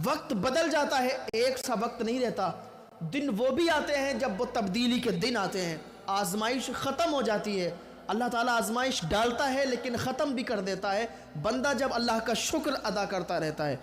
وقت بدل جاتا ہے، ایک سا وقت نہیں رہتا۔ دن وہ بھی آتے ہیں جب وہ تبدیلی کے دن آتے ہیں، آزمائش ختم ہو جاتی ہے۔ اللہ تعالیٰ آزمائش ڈالتا ہے لیکن ختم بھی کر دیتا ہے۔ بندہ جب اللہ کا شکر ادا کرتا رہتا ہے،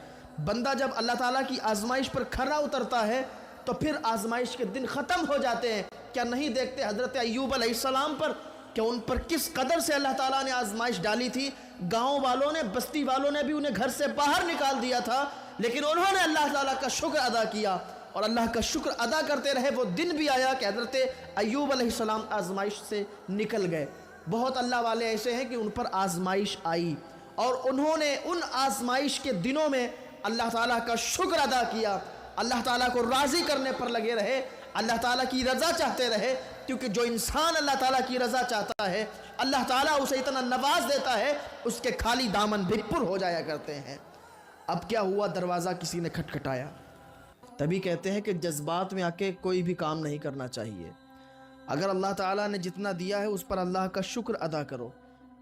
بندہ جب اللہ تعالیٰ کی آزمائش پر کھرا اترتا ہے تو پھر آزمائش کے دن ختم ہو جاتے ہیں۔ کیا نہیں دیکھتے حضرت ایوب علیہ السلام پر کہ ان پر کس قدر سے اللہ تعالیٰ نے آزمائش ڈالی تھی؟ گاؤں والوں نے، بستی والوں نے بھی انہیں گھر سے باہر نکال دیا تھا، لیکن انہوں نے اللہ تعالیٰ کا شکر ادا کیا اور اللہ کا شکر ادا کرتے رہے۔ وہ دن بھی آیا کہ حضرت ایوب علیہ السلام آزمائش سے نکل گئے۔ بہت اللہ والے ایسے ہیں کہ ان پر آزمائش آئی اور انہوں نے ان آزمائش کے دنوں میں اللہ تعالیٰ کا شکر ادا کیا، اللہ تعالیٰ کو راضی کرنے پر لگے رہے، اللہ تعالیٰ کی رضا چاہتے رہے، کیونکہ جو انسان اللہ تعالیٰ کی رضا چاہتا ہے اللہ تعالیٰ اسے اتنا نواز دیتا ہے، اس کے خالی دامن بھی پر ہو جایا کرتے ہیں۔ اب کیا ہوا؟ دروازہ کسی نے کھٹکھٹایا۔ تبھی کہتے ہیں کہ جذبات میں آ کے کوئی بھی کام نہیں کرنا چاہیے۔ اگر اللہ تعالیٰ نے جتنا دیا ہے اس پر اللہ کا شکر ادا کرو۔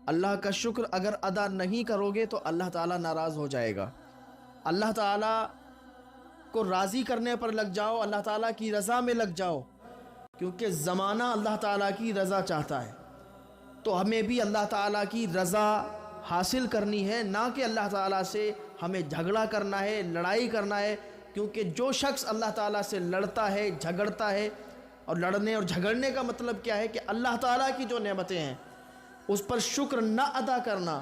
اللہ کا شکر اگر ادا نہیں کرو گے تو اللہ تعالیٰ ناراض ہو جائے گا۔ اللہ تعالیٰ کو راضی کرنے پر لگ جاؤ، اللہ تعالیٰ کی رضا میں لگ جاؤ، کیونکہ زمانہ اللہ تعالیٰ کی رضا چاہتا ہے۔ تو ہمیں بھی اللہ تعالیٰ کی رضا حاصل کرنی ہے، نہ کہ اللہ تعالیٰ سے ہمیں جھگڑا کرنا ہے، لڑائی کرنا ہے، کیونکہ جو شخص اللہ تعالیٰ سے لڑتا ہے، جھگڑتا ہے، اور لڑنے اور جھگڑنے کا مطلب کیا ہے کہ اللہ تعالیٰ کی جو نعمتیں ہیں اس پر شکر نہ ادا کرنا،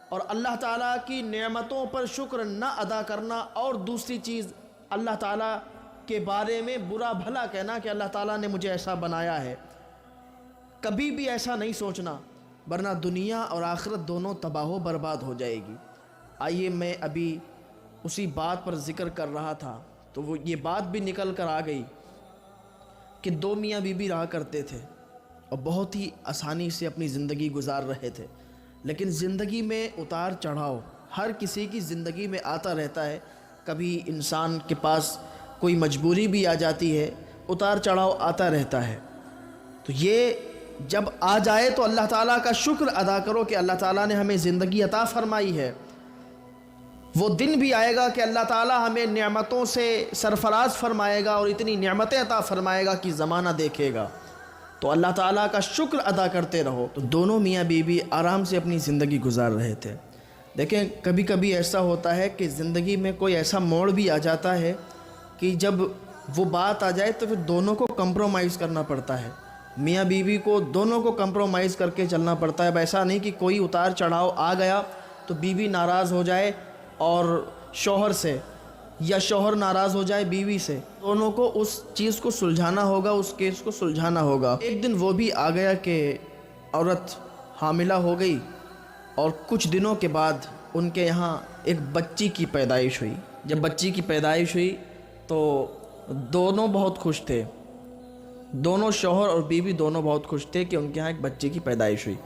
اور اللہ تعالیٰ کی نعمتوں پر شکر نہ ادا کرنا، اور دوسری چیز اللہ تعالیٰ کے بارے میں برا بھلا کہنا کہ اللہ تعالیٰ نے مجھے ایسا بنایا ہے۔ کبھی بھی ایسا نہیں سوچنا، ورنہ دنیا اور آخرت دونوں تباہ و برباد ہو جائے گی۔ آئیے، میں ابھی اسی بات پر ذکر کر رہا تھا تو وہ یہ بات بھی نکل کر آ گئی کہ دو میاں بیوی رہا کرتے تھے اور بہت ہی آسانی سے اپنی زندگی گزار رہے تھے، لیکن زندگی میں اتار چڑھاؤ ہر کسی کی زندگی میں آتا رہتا ہے۔ کبھی انسان کے پاس کوئی مجبوری بھی آ جاتی ہے، اتار چڑھاؤ آتا رہتا ہے۔ تو یہ جب آ جائے تو اللہ تعالیٰ کا شکر ادا کرو کہ اللہ تعالیٰ نے ہمیں زندگی عطا فرمائی ہے۔ وہ دن بھی آئے گا کہ اللہ تعالیٰ ہمیں نعمتوں سے سرفراز فرمائے گا اور اتنی نعمتیں عطا فرمائے گا کہ زمانہ دیکھے گا۔ تو اللہ تعالیٰ کا شکر ادا کرتے رہو۔ تو دونوں میاں بیوی آرام سے اپنی زندگی گزار رہے تھے۔ دیکھیں، کبھی کبھی ایسا ہوتا ہے کہ زندگی میں کوئی ایسا موڑ بھی آ جاتا ہے کہ جب وہ بات آ جائے تو پھر دونوں کو کمپرومائز کرنا پڑتا ہے۔ میاں بیوی کو دونوں کو کمپرومائز کر کے چلنا پڑتا ہے۔ اب ایسا نہیں کہ کوئی اتار چڑھاؤ آ گیا تو بیوی ناراض ہو جائے اور شوہر سے، یا شوہر ناراض ہو جائے بیوی سے۔ دونوں کو اس چیز کو سلجھانا ہوگا، اس کیس کو سلجھانا ہوگا۔ ایک دن وہ بھی آ گیا کہ عورت حاملہ ہو گئی اور کچھ دنوں کے بعد ان کے یہاں ایک بچی کی پیدائش ہوئی۔ جب بچی کی پیدائش ہوئی تو دونوں بہت خوش تھے، دونوں شوہر اور بیوی دونوں بہت خوش تھے کہ ان کے یہاں ایک بچی کی پیدائش ہوئی۔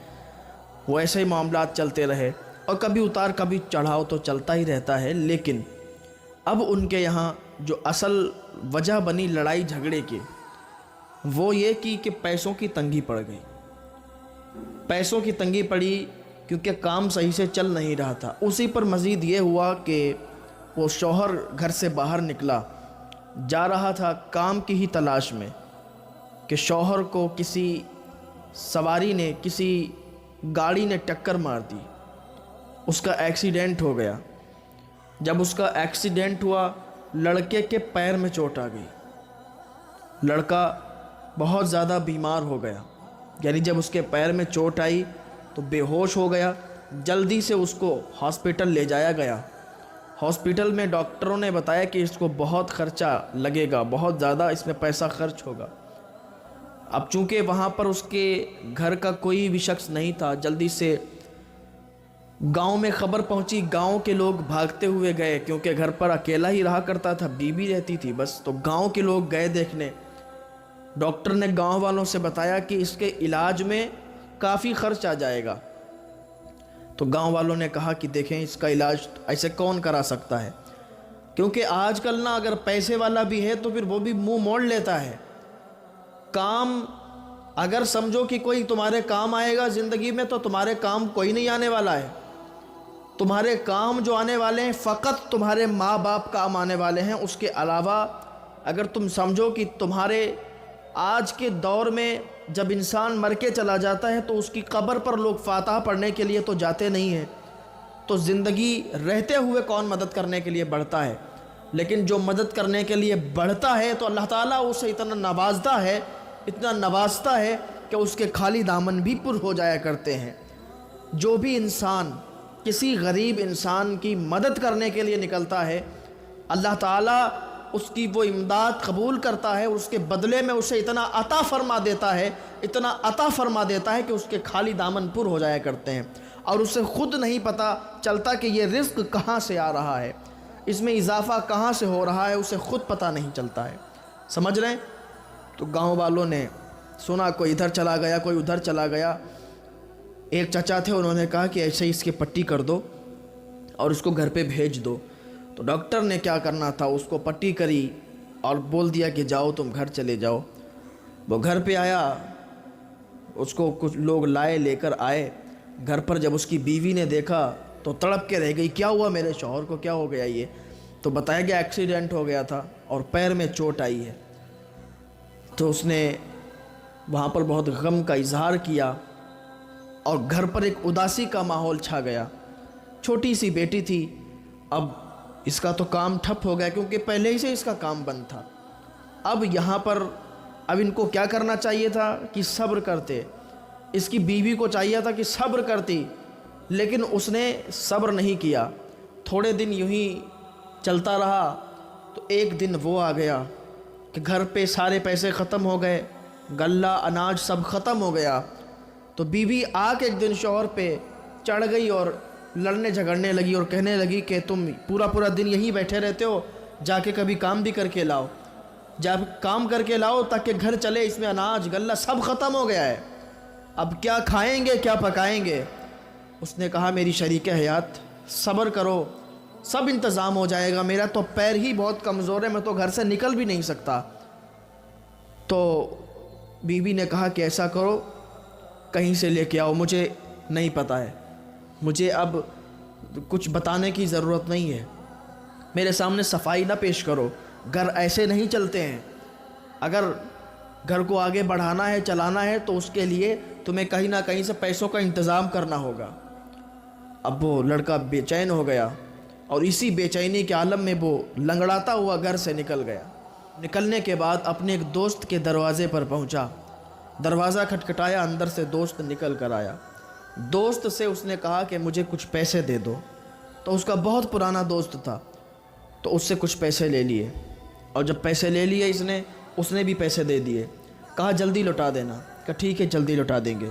وہ ایسے ہی معاملات چلتے رہے اور کبھی اتار کبھی چڑھاؤ تو چلتا ہی رہتا ہے، لیکن اب ان کے یہاں جو اصل وجہ بنی لڑائی جھگڑے کی وہ یہ کہ پیسوں کی تنگی پڑ گئی۔ پیسوں کی تنگی پڑی کیونکہ کام صحیح سے چل نہیں رہا تھا۔ اسی پر مزید یہ ہوا کہ وہ شوہر گھر سے باہر نکلا، جا رہا تھا کام کی ہی تلاش میں کہ شوہر کو کسی سواری نے، کسی گاڑی نے ٹکر مار دی، اس کا ایکسیڈنٹ ہو گیا۔ جب اس کا ایکسیڈنٹ ہوا، لڑکے کے پیر میں چوٹ آ گئی، لڑکا بہت زیادہ بیمار ہو گیا، یعنی جب اس کے پیر میں چوٹ آئی تو بے ہوش ہو گیا۔ جلدی سے اس کو ہاسپٹل لے جایا گیا۔ ہاسپٹل میں ڈاکٹروں نے بتایا کہ اس کو بہت خرچہ لگے گا، بہت زیادہ اس میں پیسہ خرچ ہوگا۔ اب چونکہ وہاں پر اس کے گھر کا کوئی بھی شخص نہیں تھا، جلدی سے گاؤں میں خبر پہنچی، گاؤں کے لوگ بھاگتے ہوئے گئے، کیونکہ گھر پر اکیلا ہی رہا کرتا تھا، بیوی رہتی تھی بس، تو گاؤں کے لوگ گئے دیکھنے۔ ڈاکٹر نے گاؤں والوں سے بتایا کہ اس کے علاج میں کافی خرچ آ جائے گا۔ تو گاؤں والوں نے کہا کہ دیکھیں، اس کا علاج ایسے کون کرا سکتا ہے، کیونکہ آج کل نا اگر پیسے والا بھی ہے تو پھر وہ بھی منہ موڑ لیتا ہے۔ کام اگر سمجھو کہ کوئی تمہارے کام آئے گا زندگی میں تو تمہارے کام کوئی نہیں آنے والا ہے۔ تمہارے کام جو آنے والے ہیں فقط تمہارے ماں باپ کام آنے والے ہیں، اس کے علاوہ اگر تم سمجھو کہ تمہارے آج کے دور میں جب انسان مر کے چلا جاتا ہے تو اس کی قبر پر لوگ فاتحہ پڑھنے کے لیے تو جاتے نہیں ہیں، تو زندگی رہتے ہوئے کون مدد کرنے کے لیے بڑھتا ہے؟ لیکن جو مدد کرنے کے لیے بڑھتا ہے تو اللہ تعالیٰ اسے اتنا نوازتا ہے کہ اس کے خالی دامن بھی پر ہو جایا کرتے ہیں۔ جو بھی انسان کسی غریب انسان کی مدد کرنے کے لیے نکلتا ہے، اللہ تعالیٰ اس کی وہ امداد قبول کرتا ہے، اس کے بدلے میں اسے اتنا عطا فرما دیتا ہے کہ اس کے خالی دامن پر ہو جایا کرتے ہیں، اور اسے خود نہیں پتہ چلتا کہ یہ رزق کہاں سے آ رہا ہے، اس میں اضافہ کہاں سے ہو رہا ہے، اسے خود پتہ نہیں چلتا ہے۔ سمجھ رہے ہیں؟ تو گاؤں والوں نے سنا کوئی ادھر چلا گیا، کوئی ادھر چلا گیا۔ ایک چچا تھے، انہوں نے کہا کہ ایسے ہی اس کی پٹی کر دو اور اس کو گھر پہ بھیج دو۔ تو ڈاکٹر نے کیا کرنا تھا، اس کو پٹی کری اور بول دیا کہ جاؤ تم گھر چلے جاؤ۔ وہ گھر پہ آیا، اس کو کچھ لوگ لے کر آئے گھر پر۔ جب اس کی بیوی نے دیکھا تو تڑپ کے رہ گئی، کیا ہوا میرے شوہر کو، کیا ہو گیا یہ؟ تو بتایا گیا ایکسیڈنٹ ہو گیا تھا اور پیر میں چوٹ آئی ہے۔ تو اس نے وہاں پر بہت غم کا اظہار کیا اور گھر پر ایک اداسی کا ماحول چھا گیا۔ چھوٹی سی بیٹی تھی، اب اس کا تو کام ٹھپ ہو گیا کیونکہ پہلے ہی سے اس کا کام بند تھا۔ اب یہاں پر ان کو کیا کرنا چاہیے تھا کہ صبر کرتے، اس کی بیوی کو چاہیے تھا کہ صبر کرتی، لیکن اس نے صبر نہیں کیا۔ تھوڑے دن یوں ہی چلتا رہا تو ایک دن وہ آ گیا کہ گھر پہ سارے پیسے ختم ہو گئے، غلہ اناج سب ختم ہو گیا۔ تو بیوی آ کے ایک دن شوہر پہ چڑھ گئی اور لڑنے جھگڑنے لگی اور کہنے لگی کہ تم پورا دن یہیں بیٹھے رہتے ہو، جا کے کبھی کام بھی کر کے لاؤ، جب کام کر کے لاؤ تاکہ گھر چلے، اس میں اناج غلہ سب ختم ہو گیا ہے، اب کیا کھائیں گے، کیا پکائیں گے؟ اس نے کہا میری شریک حیات صبر کرو، سب انتظام ہو جائے گا، میرا تو پیر ہی بہت کمزور ہے، میں تو گھر سے نکل بھی نہیں سکتا۔ تو بیوی نے کہا کہ ایسا کرو، کہیں سے لے کے آؤ، مجھے نہیں پتہ ہے، مجھے اب کچھ بتانے کی ضرورت نہیں ہے، میرے سامنے صفائی نہ پیش کرو، گھر ایسے نہیں چلتے ہیں، اگر گھر کو آگے بڑھانا ہے، چلانا ہے تو اس کے لیے تمہیں کہیں نہ کہیں سے پیسوں کا انتظام کرنا ہوگا۔ اب وہ لڑکا بے چین ہو گیا اور اسی بے چینی کے عالم میں وہ لنگڑاتا ہوا گھر سے نکل گیا۔ نکلنے کے بعد اپنے ایک دوست کے دروازے پر پہنچا، دروازہ کھٹکھٹایا، اندر سے دوست نکل کر آیا۔ دوست سے اس نے کہا کہ مجھے کچھ پیسے دے دو، تو اس کا بہت پرانا دوست تھا، تو اس سے کچھ پیسے لے لیے، اور جب پیسے لے لیے اس نے بھی پیسے دے دیے، کہا جلدی لوٹا دینا، کہا ٹھیک ہے جلدی لوٹا دیں گے۔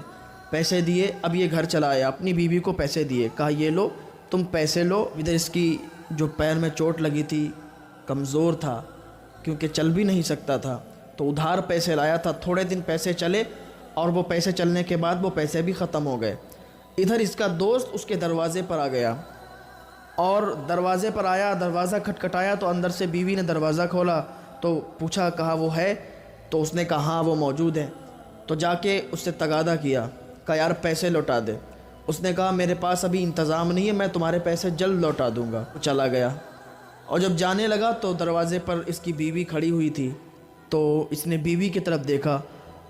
پیسے دیے، اب یہ گھر چلا آیا، اپنی بیوی کو پیسے دیے، کہا یہ لو تم پیسے لو، ادھر اس کی جو پیر میں چوٹ لگی تھی، کمزور تھا کیونکہ چل بھی نہیں سکتا تھا، تو ادھار پیسے لایا تھا، تھوڑے دن پیسے چلے اور وہ پیسے چلنے کے بعد وہ پیسے بھی ختم ہو گئے۔ ادھر اس کا دوست اس کے دروازے پر آ گیا اور دروازے پر آیا، دروازہ کھٹکھٹایا تو اندر سے بیوی نے دروازہ کھولا تو پوچھا کہا وہ ہے؟ تو اس نے کہا ہاں وہ موجود ہے۔ تو جا کے اس سے تقاضا کیا، کہا یار پیسے لوٹا دے۔ اس نے کہا میرے پاس ابھی انتظام نہیں ہے، میں تمہارے پیسے جلد لوٹا دوں گا۔ وہ چلا گیا اور جب جانے لگا تو دروازے پر اس کی بیوی کھڑی ہوئی تھی، تو اس نے بیوی کی طرف دیکھا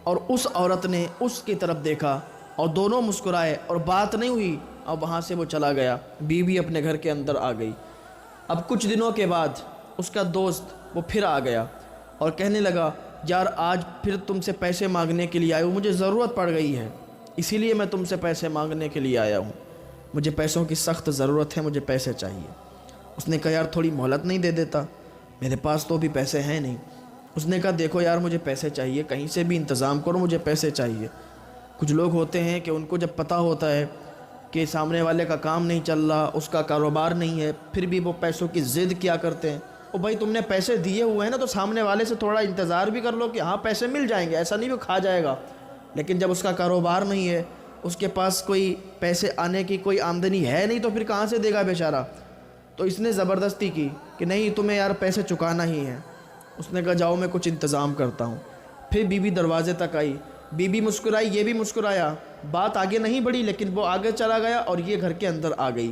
اور اس عورت نے اس کی طرف دیکھا اور دونوں مسکرائے اور بات نہیں ہوئی، اور وہاں سے وہ چلا گیا، بیوی اپنے گھر کے اندر آ گئی۔ اب کچھ دنوں کے بعد اس کا دوست وہ پھر آ گیا اور کہنے لگا یار آج پھر تم سے پیسے مانگنے کے لیے آیا ہوں، مجھے ضرورت پڑ گئی ہے، اسی لیے میں تم سے پیسے مانگنے کے لیے آیا ہوں، مجھے پیسوں کی سخت ضرورت ہے، مجھے پیسے چاہیے۔ اس نے کہا یار تھوڑی مہلت نہیں دے دیتا؟ میرے پاس تو بھی پیسے ہیں نہیں۔ اس نے کہا دیکھو یار مجھے پیسے چاہیے، کہیں سے بھی انتظام کرو، مجھے پیسے چاہیے۔ کچھ لوگ ہوتے ہیں کہ ان کو جب پتہ ہوتا ہے کہ سامنے والے کا کام نہیں چل رہا، اس کا کاروبار نہیں ہے، پھر بھی وہ پیسوں کی ضد کیا کرتے ہیں، او بھائی تم نے پیسے دیے ہوئے ہیں نا، تو سامنے والے سے تھوڑا انتظار بھی کر لو کہ ہاں پیسے مل جائیں گے، ایسا نہیں وہ کھا جائے گا۔ لیکن جب اس کا کاروبار نہیں ہے، اس کے پاس کوئی پیسے آنے کی کوئی آمدنی ہے نہیں، تو پھر کہاں سے دے گا بیچارہ؟ تو اس نے زبردستی کی کہ نہیں تمہیں یار پیسے چکانا ہی ہے۔ اس نے کہا جاؤ میں کچھ انتظام کرتا ہوں۔ پھر بیوی دروازے تک آئی، بیوی مسکرائی، یہ بھی مسکرایا، بات آگے نہیں بڑھی، لیکن وہ آگے چلا گیا اور یہ گھر کے اندر آ گئی۔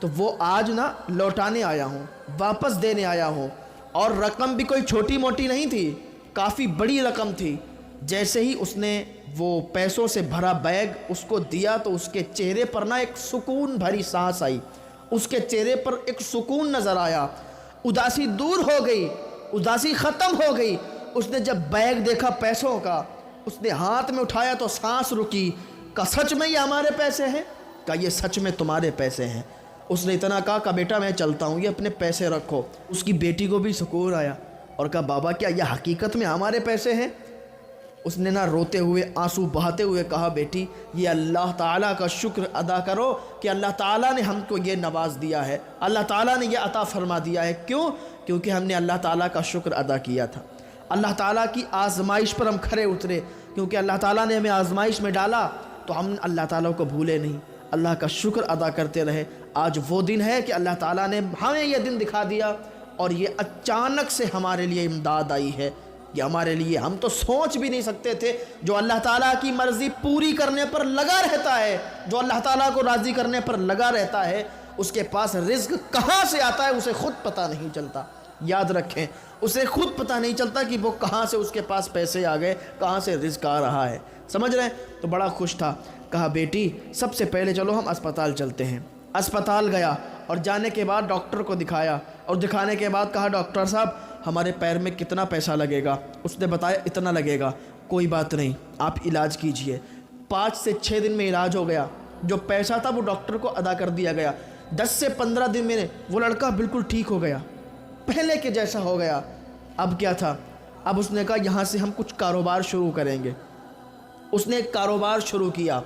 تو وہ آج نا لوٹانے آیا ہوں، واپس دینے آیا ہوں، اور رقم بھی کوئی چھوٹی موٹی نہیں تھی، کافی بڑی رقم تھی۔ جیسے ہی اس نے وہ پیسوں سے بھرا بیگ اس کو دیا تو اس کے چہرے پر نا ایک سکون بھری سانس آئی، اس کے چہرے پر ایک سکون نظر آیا، اداسی دور ہو گئی، اداسی ختم ہو گئی۔ اس نے جب بیگ دیکھا پیسوں کا، اس نے ہاتھ میں اٹھایا تو سانس رکی، کہا سچ میں یہ ہمارے پیسے ہیں؟ کہا یہ سچ میں تمہارے پیسے ہیں۔ اس نے اتنا کہا کہ بیٹا میں چلتا ہوں، یہ اپنے پیسے رکھو۔ اس کی بیٹی کو بھی سکون آیا اور کہا بابا کیا یہ حقیقت میں ہمارے پیسے ہیں؟ اس نے نہ روتے ہوئے آنسو بہاتے ہوئے کہا بیٹی یہ اللہ تعالیٰ کا شکر ادا کرو کہ اللہ تعالیٰ نے ہم کو یہ نواز دیا ہے، اللہ تعالیٰ نے یہ عطا فرما دیا ہے۔ کیوں؟ کیونکہ ہم نے اللہ تعالیٰ کا شکر ادا کیا تھا، اللہ تعالیٰ کی آزمائش پر ہم کھرے اترے، کیونکہ اللہ تعالیٰ نے ہمیں آزمائش میں ڈالا تو ہم اللہ تعالیٰ کو بھولے نہیں، اللہ کا شکر ادا کرتے رہے۔ آج وہ دن ہے کہ اللہ تعالیٰ نے ہمیں یہ دن دکھا دیا، اور یہ اچانک سے ہمارے لیے امداد آئی ہے، یہ ہمارے لیے ہم تو سوچ بھی نہیں سکتے تھے۔ جو اللہ تعالیٰ کی مرضی پوری کرنے پر لگا رہتا ہے، جو اللہ تعالیٰ کو راضی کرنے پر لگا رہتا ہے، اس کے پاس رزق کہاں سے آتا ہے اسے خود پتہ نہیں چلتا۔ یاد رکھیں، اسے خود پتہ نہیں چلتا کہ وہ کہاں سے اس کے پاس پیسے آ گئے، کہاں سے رزق آ رہا ہے۔ سمجھ رہے ہیں؟ تو بڑا خوش تھا، کہا بیٹی سب سے پہلے چلو ہم اسپتال چلتے ہیں۔ اسپتال گیا اور جانے کے بعد ڈاکٹر کو دکھایا، اور دکھانے کے بعد کہا ڈاکٹر صاحب ہمارے پیر میں کتنا پیسہ لگے گا؟ اس نے بتایا اتنا لگے گا۔ کوئی بات نہیں، آپ علاج کیجئے۔ 5 سے 6 دن میں علاج ہو گیا، جو پیسہ تھا وہ ڈاکٹر کو ادا کر دیا گیا۔ 10 سے 15 دن میں وہ لڑکا بالکل ٹھیک ہو گیا، پہلے کے جیسا ہو گیا۔ اب کیا تھا؟ اب اس نے کہا یہاں سے ہم کچھ کاروبار شروع کریں گے۔ اس نے ایک کاروبار شروع کیا،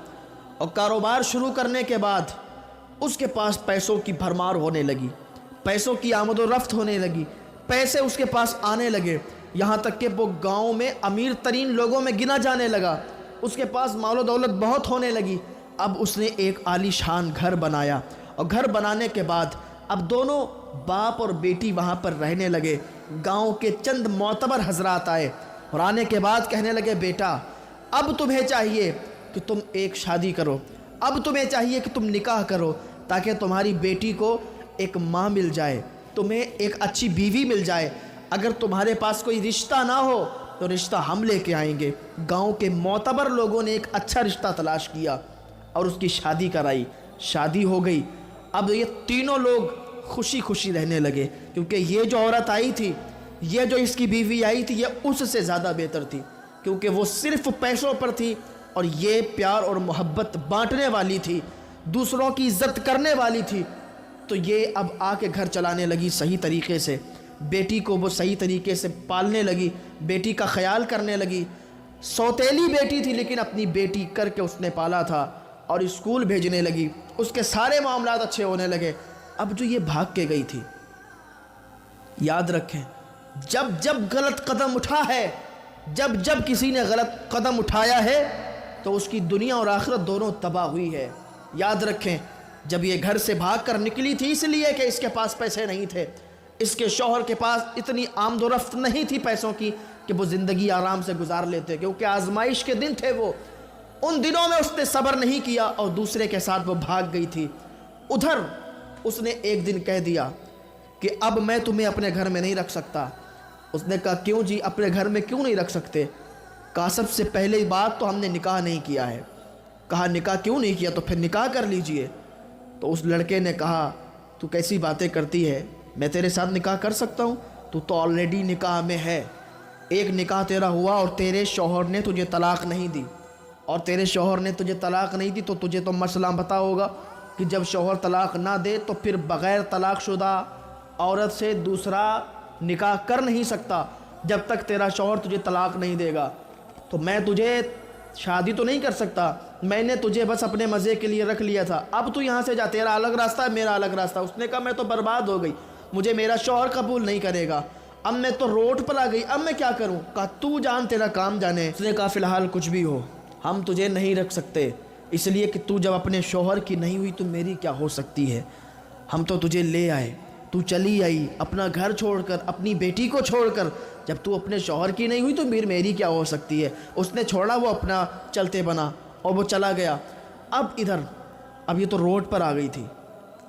اور کاروبار شروع کرنے کے بعد اس کے پاس پیسوں کی بھرمار ہونے لگی، پیسوں کی آمد و رفت ہونے لگی، پیسے اس کے پاس آنے لگے، یہاں تک کہ وہ گاؤں میں امیر ترین لوگوں میں گنا جانے لگا، اس کے پاس مال و دولت بہت ہونے لگی۔ اب اس نے ایک عالی شان گھر بنایا، اور گھر بنانے کے بعد اب دونوں باپ اور بیٹی وہاں پر رہنے لگے۔ گاؤں کے چند معتبر حضرات آئے اور آنے کے بعد کہنے لگے بیٹا اب تمہیں چاہیے کہ تم ایک شادی کرو، اب تمہیں چاہیے کہ تم نکاح کرو، تاکہ تمہاری بیٹی کو ایک ماں مل جائے، تمہیں ایک اچھی بیوی مل جائے۔ اگر تمہارے پاس کوئی رشتہ نہ ہو تو رشتہ ہم لے کے آئیں گے۔ گاؤں کے معتبر لوگوں نے ایک اچھا رشتہ تلاش کیا اور اس کی شادی کرائی، شادی ہو گئی۔ اب یہ تینوں لوگ خوشی خوشی رہنے لگے، کیونکہ یہ جو عورت آئی تھی، یہ جو اس کی بیوی آئی تھی، یہ اس سے زیادہ بہتر تھی، کیونکہ وہ صرف پیسوں پر تھی اور یہ پیار اور محبت بانٹنے والی تھی، دوسروں کی عزت کرنے والی تھی۔ تو یہ اب آ کے گھر چلانے لگی صحیح طریقے سے، بیٹی کو وہ صحیح طریقے سے پالنے لگی، بیٹی کا خیال کرنے لگی۔ سوتیلی بیٹی تھی لیکن اپنی بیٹی کر کے اس نے پالا تھا، اور اسکول بھیجنے لگی، اس کے سارے معاملات اچھے ہونے لگے۔ اب جو یہ بھاگ کے گئی تھی، یاد رکھیں جب جب غلط قدم اٹھا ہے، جب کسی نے غلط قدم اٹھایا ہے تو اس کی دنیا اور آخرت دونوں تباہ ہوئی ہے۔ یاد رکھیں جب یہ گھر سے بھاگ کر نکلی تھی اس لیے کہ اس کے پاس پیسے نہیں تھے، اس کے شوہر کے پاس اتنی آمد و رفت نہیں تھی پیسوں کی کہ وہ زندگی آرام سے گزار لیتے، کیونکہ آزمائش کے دن تھے وہ۔ ان دنوں میں اس نے صبر نہیں کیا اور دوسرے کے ساتھ وہ بھاگ گئی تھی۔ ادھر اس نے ایک دن کہہ دیا کہ اب میں تمہیں اپنے گھر میں نہیں رکھ سکتا۔ اس نے کہا کیوں جی، اپنے گھر میں کیوں نہیں رکھ سکتے؟ کہا سب سے پہلے بات تو ہم نے نکاح نہیں کیا ہے۔ کہا نکاح کیوں نہیں کیا؟ تو پھر نکاح کر لیجئے۔ تو اس لڑکے نے کہا تو کیسی باتیں کرتی ہے، میں تیرے ساتھ نکاح کر سکتا ہوں؟ تو آلریڈی نکاح میں ہے، ایک نکاح تیرا ہوا اور تیرے شوہر نے تجھے طلاق نہیں دی، اور تیرے شوہر نے تجھے طلاق نہیں دی تو تجھے تو مسئلہ پتہ ہوگا کہ جب شوہر طلاق نہ دے تو پھر بغیر طلاق شدہ عورت سے دوسرا نکاح کر نہیں سکتا جب تک تیرا شوہر تجھے طلاق نہیں دے گا۔ تو میں تجھے شادی تو نہیں کر سکتا، میں نے تجھے بس اپنے مزے کے لیے رکھ لیا تھا، اب تو یہاں سے جا، تیرا الگ راستہ ہے میرا الگ راستہ۔ اس نے کہا میں تو برباد ہو گئی، مجھے میرا شوہر قبول نہیں کرے گا، اب میں تو روڈ پر آ گئی، اب میں کیا کروں؟ کہا تو جان تیرا کام جانے۔ اس نے کہا فی الحال کچھ بھی ہو ہم تجھے نہیں رکھ سکتے، اس لیے کہ تو جب اپنے شوہر کی نہیں ہوئی تو میری کیا ہو سکتی ہے؟ ہم تو تجھے لے آئے، تو چلی آئی اپنا گھر چھوڑ کر، اپنی بیٹی کو چھوڑ کر، جب تو اپنے شوہر کی نہیں ہوئی تو میری کیا ہو سکتی ہے؟ اس نے چھوڑا، وہ اپنا چلتے بنا اور وہ چلا گیا۔ اب ادھر اب یہ تو روڈ پر آ گئی تھی،